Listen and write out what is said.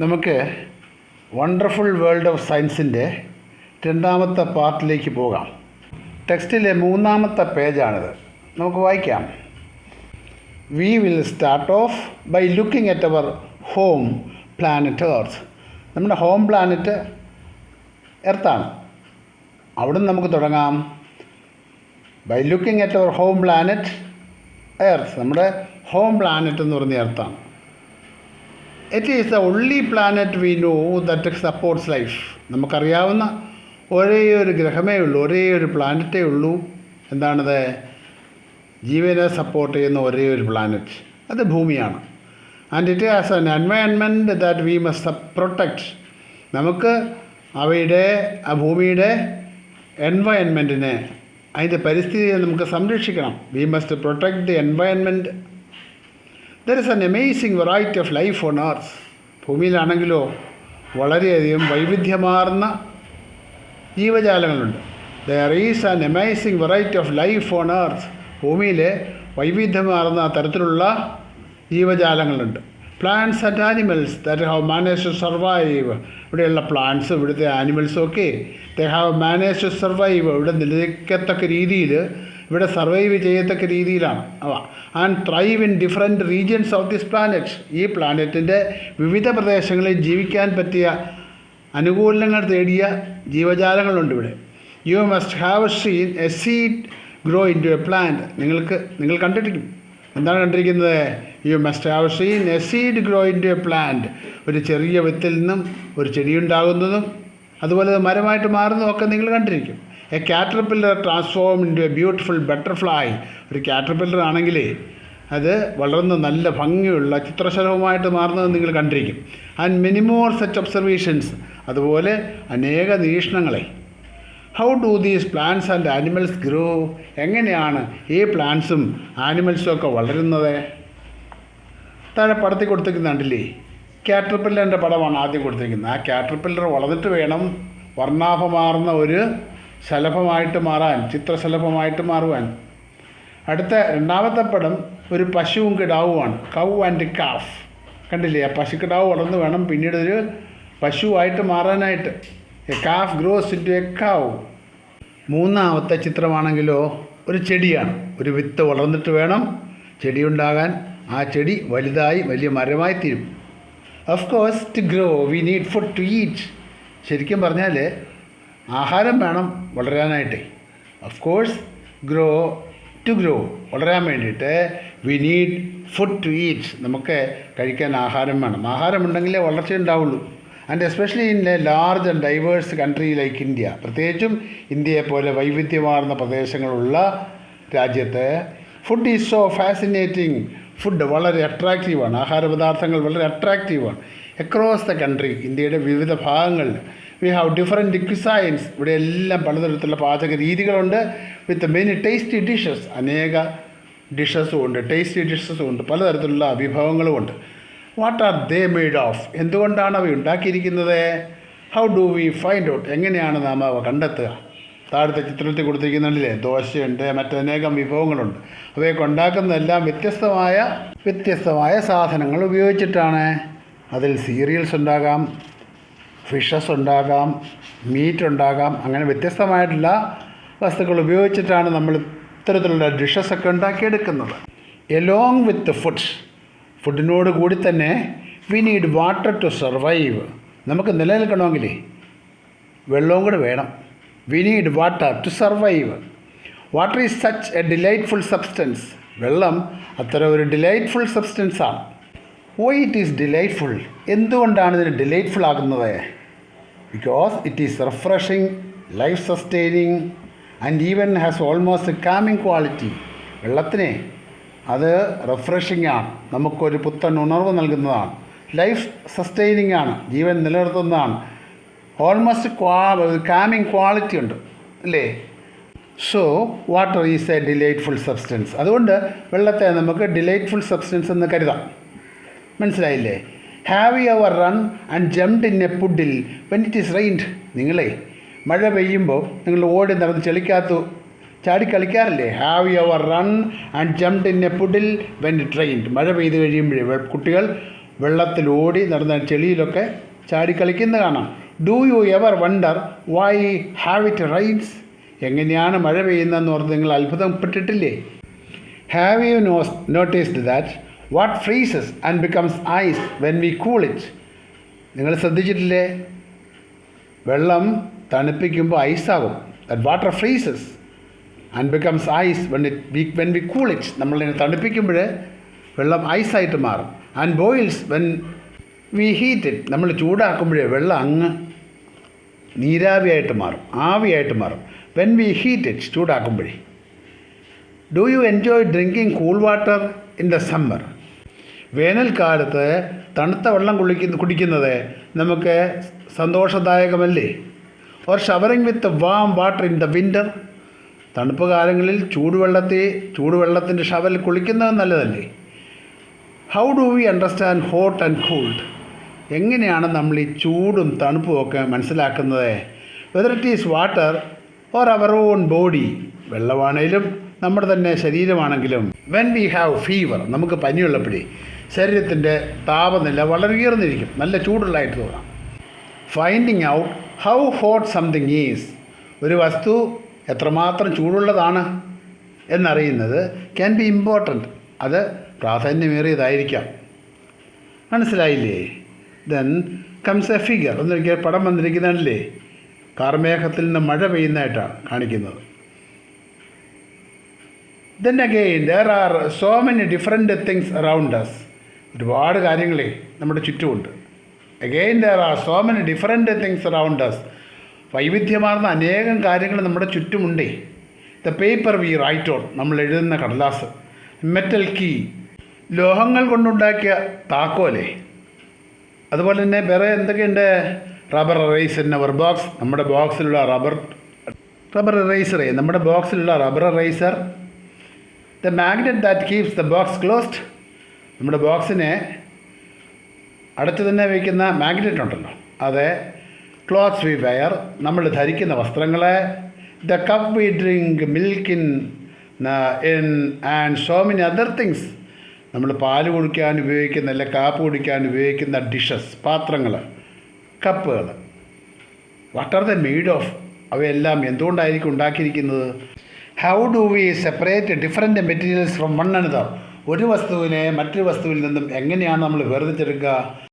നമുക്ക് wonderful world of സയൻസിൻ്റെ രണ്ടാമത്തെ പാർട്ടിലേക്ക് പോകാം. ടെക്സ്റ്റിലെ 3-ാമത്തെ പേജാണിത്. നമുക്ക് വായിക്കാം. We will start off by looking at our home planet earth. നമ്മുടെ ഹോം പ്ലാനറ്റ് എർത്താണ്. അവിടുന്ന് നമുക്ക് തുടങ്ങാം. By looking at our home planet earth. നമ്മുടെ ഹോം പ്ലാനറ്റ് എന്ന് പറഞ്ഞ എർത്താണ്. It is the only planet we know that supports life. നമുക്കറിയാവുന്ന ഒരേ ഒരു ഗ്രഹമേ ഉള്ളൂ, ഒരേ ഒരു പ്ലാനറ്റേ ഉള്ളൂ. എന്താണത്? ജീവനെ സപ്പോർട്ട് ചെയ്യുന്ന ഒരേ ഒരു പ്ലാനറ്റ്, അത് ഭൂമിയാണ്. And it has an environment that we must protect. നമുക്ക് ആ ഭൂമിയുടെ എൻവയൺമെൻറ്റിനെ, അതിൻ്റെ പരിസ്ഥിതിയെ നമുക്ക് സംരക്ഷിക്കണം. We must protect the environment. There is an amazing variety of life on earth. ഭൂമിയിലാണെങ്കിലോ വളരെയധികം വൈവിധ്യമാർന്ന ജീവജാലങ്ങളുണ്ട്. There is an amazing variety of life on earth. ഭൂമിയിൽ വൈവിധ്യമാർന്ന തരത്തിലുള്ള ജീവജാലങ്ങളുണ്ട്. Plants and animals that have manage to survive. ഇവിടെയുള്ള പ്ലാന്റ്സും ഇവിടുത്തെ ആനിമൽസും ഒക്കെ they have manage to survive. ഇവിടെ നിലനിൽക്കത്തക്ക രീതിയിൽ, ഇവിടെ സർവൈവ് ചെയ്യത്തക്ക രീതിയിലാണ് അവ. And thrive in different regions of this planet. ഈ പ്ലാനറ്റിൻ്റെ വിവിധ പ്രദേശങ്ങളിൽ ജീവിക്കാൻ പറ്റിയ അനുകൂലങ്ങൾ തേടിയ ജീവജാലങ്ങളുണ്ട് ഇവിടെ. You must have seen a seed grow into a plant. നിങ്ങൾ കണ്ടിരിക്കും. എന്താണ് കണ്ടിരിക്കുന്നത്? You must have seen a seed grow into a plant. ഒരു ചെറിയ വിത്തിൽ നിന്നും ഒരു ചെടിയുണ്ടാകുന്നതും അതുപോലെ മരമായിട്ട് മാറുന്നതും ഒക്കെ നിങ്ങൾ കണ്ടിരിക്കും. A caterpillar transform into a beautiful butterfly. ഒരു കാറ്റർപില്ലർ ആണെങ്കിലേ അത് വളർന്ന് നല്ല ഭംഗിയുള്ള ചിത്രശലഭമായിട്ട് മാറുന്നത് നിങ്ങൾ കണ്ടിരിക്കും. And many more such observations. അതുപോലെ അനേക നിരീക്ഷണങ്ങളെ. How do these plants and animals grow. എങ്ങനെയാണ് ഈ പ്ലാന്റ്സും ആനിമൽസും ഒക്കെ വളരുന്നത്? താഴെ പടത്തിൽ കൊടുത്തിരിക്കുന്നുണ്ടല്ലേ, കാറ്റർപില്ലറിൻ്റെ പടമാണ് ആദ്യം കൊടുത്തിരിക്കുന്നത്. ആ കാറ്റർപില്ലർ വളർന്നിട്ട് വേണം വർണ്ണാഭമാർന്ന ഒരു ശലഭമായിട്ട് മാറാൻ, ചിത്രശലഭമായിട്ട് മാറുവാൻ. അടുത്ത രണ്ടാമത്തെ പടം ഒരു പശുവും കിടാവുമാണ്. Cow and calf. കണ്ടില്ലേ? ആ പശുക്കിടാവ് വളർന്ന് വേണം പിന്നീട് ഒരു പശുവായിട്ട് മാറാനായിട്ട്. A calf grows into a cow. മൂന്നാമത്തെ ചിത്രമാണെങ്കിലോ ഒരു ചെടിയാണ്. ഒരു വിത്ത് വളർന്നിട്ട് വേണം ചെടിയുണ്ടാകാൻ. ആ ചെടി വലുതായി വലിയ മരമായി തീരും. Of course to grow we need food to eat. ശരിക്കും പറഞ്ഞാൽ ആഹാരം വേണം വളരാനായിട്ട്. ഓഫ് കോഴ്സ് ടു ഗ്രോ വളരാൻ വേണ്ടിയിട്ട് we need food to eat. നമുക്ക് കഴിക്കാൻ ആഹാരം വേണം. ആഹാരമുണ്ടെങ്കിലേ വളർച്ച ഉണ്ടാവുള്ളൂ. And especially in a large and diverse country like India. പ്രത്യേകിച്ചും ഇന്ത്യയെപ്പോലെ വൈവിധ്യമാർന്ന പ്രദേശങ്ങളുള്ള രാജ്യത്ത് food is so fascinating. Food വളരെ അട്രാക്റ്റീവാണ്. ആഹാരപദാർത്ഥങ്ങൾ വളരെ അട്രാക്റ്റീവാണ്. അക്രോസ് ദ കൺട്രി, ഇന്ത്യയുടെ വിവിധ ഭാഗങ്ങളിൽ വി ഹാവ് ഡിഫറെൻറ്റ് ക്വിസൈൻസ്. ഇവിടെ എല്ലാം പലതരത്തിലുള്ള പാചക രീതികളുണ്ട്. With many tasty dishes. അനേക ഡിഷസും ഉണ്ട്, ടേസ്റ്റി ഡിഷസും ഉണ്ട്, പലതരത്തിലുള്ള വിഭവങ്ങളുമുണ്ട്. What are they made of. എന്തുകൊണ്ടാണ് അവ ഉണ്ടാക്കിയിരിക്കുന്നത്? How do we find out. എങ്ങനെയാണ് നാം അവ കണ്ടെത്തുക? താഴത്തെ ചിത്രത്തിൽ കൊടുത്തിരിക്കുന്നുണ്ടല്ലേ, ദോശയുണ്ട്, മറ്റനേകം വിഭവങ്ങളുണ്ട്. അവയൊക്കെ ഉണ്ടാക്കുന്നതെല്ലാം വ്യത്യസ്തമായ സാധനങ്ങൾ ഉപയോഗിച്ചിട്ടാണ്. അതിൽ സീരിയൽസ് ഉണ്ടാകാം, ഫിഷസ് ഉണ്ടാകാം, മീറ്റ് ഉണ്ടാകാം. അങ്ങനെ വ്യത്യസ്തമായിട്ടുള്ള വസ്തുക്കൾ ഉപയോഗിച്ചിട്ടാണ് നമ്മൾ ഇത്തരത്തിലുള്ള ഡിഷസൊക്കെ ഉണ്ടാക്കിയെടുക്കുന്നത്. എലോങ് വിത്ത് ഫുഡിനോട് കൂടി തന്നെ we need water to survive. നമുക്ക് നിലനിൽക്കണമെങ്കിൽ വെള്ളവും കൂടെ വേണം. We need water to survive. Water is such a delightful substance. വെള്ളം അത്തരം ഒരു ഡിലൈറ്റ്ഫുൾ സബ്സ്റ്റൻസാണ്. Why it is delightful. എന്തുകൊണ്ടാണ് ഇതിന് ഡിലൈറ്റ്ഫുൾ ആകുന്നത്? Because it is refreshing, life sustaining and even has almost calming quality. വെള്ളത്തിന് അത് റിഫ്രഷിംഗ് ആണ്, നമുക്കൊരു പുത്തൻ ഉണർവ് നൽകുന്നതാണ്. ലൈഫ് സസ്റ്റെയിനിങ് ആണ്, ജീവൻ നിലനിർത്തുന്നതാണ്. ഓൾമോസ്റ്റ് കാമിങ് ക്വാളിറ്റി ഉണ്ട് അല്ലേ? So water is a delightful substance. അതുകൊണ്ട് വെള്ളത്തെ നമുക്ക് ഡിലൈറ്റ്ഫുൾ സബ്സ്റ്റൻസ് എന്ന് കരുതാം. മനസ്സിലായില്ലേ? Have you ever run and jumped in a puddle when it is rained. നിങ്ങളെ മഴ പെയ്യുമ്പോൾ നിങ്ങൾ ഓടി നടന്ന് ചാടി കളിക്കാറില്ലേ? Have you ever run and jumped in a puddle when it rained. മഴ പെയ്ത് കഴിയുമ്പോഴേ കുട്ടികൾ വെള്ളത്തിൽ ഓടി നടന്ന ചെളിയിലൊക്കെ ചാടിക്കളിക്കുന്നത് കാണാം. Do you ever wonder why have it rains? എങ്ങനെയാണ് മഴ പെയ്യുന്നതെന്ന് ഓർത്ത് നിങ്ങൾ അത്ഭുതപ്പെട്ടിട്ടില്ലേ? Have you noticed that what freezes and becomes ice when we cool it? നിങ്ങൾ ശ്രദ്ധിച്ചിട്ടില്ലേ? വെള്ളം തണുപ്പിക്കുമ്പോൾ ഐസാകും. That water freezes and becomes ice when we cool it. നമ്മളിനെ തണുപ്പിക്കുമ്പോൾ വെള്ളം ഐസായിട്ട് മാറും. And boils when we heat it. നമ്മൾ ചൂടാക്കുമ്പോഴേ വെള്ളം അങ്ങ് നീരാവിയായിട്ട് മാറും, ആവിയായിട്ട് മാറും. When we heat it, ചൂടാക്കുമ്പോഴേ. Do you enjoy drinking cool water in the summer? വേനൽക്കാലത്ത് തണുത്ത വെള്ളം കുടിക്കുന്നത് നമുക്ക് സന്തോഷദായകമല്ലേ? Or showering with warm water in the winter? തണുപ്പ് കാലങ്ങളിൽ ചൂടുവെള്ളത്തിൻ്റെ ഷവറിൽ കുളിക്കുന്നത് നല്ലതല്ലേ? How do we understand hot and cooled? എങ്ങനെയാണ് നമ്മൾ ഈ ചൂടും തണുപ്പും ഒക്കെ മനസ്സിലാക്കുന്നത്? Whether it is water or our own body? വെള്ളമാണേലും നമ്മുടെ തന്നെ ശരീരമാണെങ്കിലും. വെൻ വി ഹാവ് ഫീവർ, നമുക്ക് പനിയുള്ളപ്പോഴേ ശരീരത്തിൻ്റെ താപനില വളരെ ഉയർന്നിരിക്കും, നല്ല ചൂടുള്ളതായിട്ട് തോന്നാം. Finding out how hot something is, ഒരു വസ്തു എത്രമാത്രം ചൂടുള്ളതാണ് എന്നറിയുന്നത് ക്യാൻ ബി ഇമ്പോർട്ടൻറ്റ്, അത് പ്രാധാന്യമേറിയതായിരിക്കാം. മനസ്സിലായില്ലേ? Then comes a figure. ഒന്നൊരിക്കൽ പടം വന്നിരിക്കുന്നതല്ലേ, കാർമേഘത്തിൽ നിന്ന് മഴ പെയ്യുന്നതായിട്ടാണ് കാണിക്കുന്നത്. Then again there are so many different things around us. ഒരുപാട് കാര്യങ്ങളെ നമ്മുടെ ചുറ്റുമുണ്ട്. Again there are so many different things around us. വൈവിധ്യമാർന്ന അനേകം കാര്യങ്ങൾ നമ്മുടെ ചുറ്റുമുണ്ടേ. The paper we write on, നമ്മൾ എഴുതുന്ന കടലാസ്. മെറ്റൽ കീ, ലോഹങ്ങൾ കൊണ്ടുണ്ടാക്കിയ താക്കോലേ. അതുപോലെ തന്നെ വേറെ എന്തൊക്കെയുണ്ട്? Rubber eraser in our box, നമ്മുടെ ബോക്സിലുള്ള റബ്ബർ എറൈസറേ, നമ്മുടെ ബോക്സിലുള്ള rubber eraser. The magnet that keeps the box closed, നമ്മുടെ ബോക്സിനെ അടച്ചു തന്നെ വയ്ക്കുന്ന മാഗ്നറ്റ് ഉണ്ടല്ലോ, അതെ. ക്ലോത്ത്സ് വി വെയർ, നമ്മൾ ധരിക്കുന്ന വസ്ത്രങ്ങളെ. The cup we drink milk in and so many other things, നമ്മൾ പാല് കുടിക്കാൻ ഉപയോഗിക്കുന്ന, അല്ലെ കാപ്പ് കുടിക്കാൻ ഉപയോഗിക്കുന്ന ഡിഷസ്, പാത്രങ്ങൾ, കപ്പുകൾ. What are the made of? അവയെല്ലാം എന്തുകൊണ്ടായിരിക്കും ഉണ്ടാക്കിയിരിക്കുന്നത്? How do we separate different materials from one another? ഒരു വസ്തുവിനെ മറ്റൊരു വസ്തുവിൽ നിന്നും എങ്ങനെയാണ് നമ്മൾ വേർതിരിച്ചെടുക്കുക?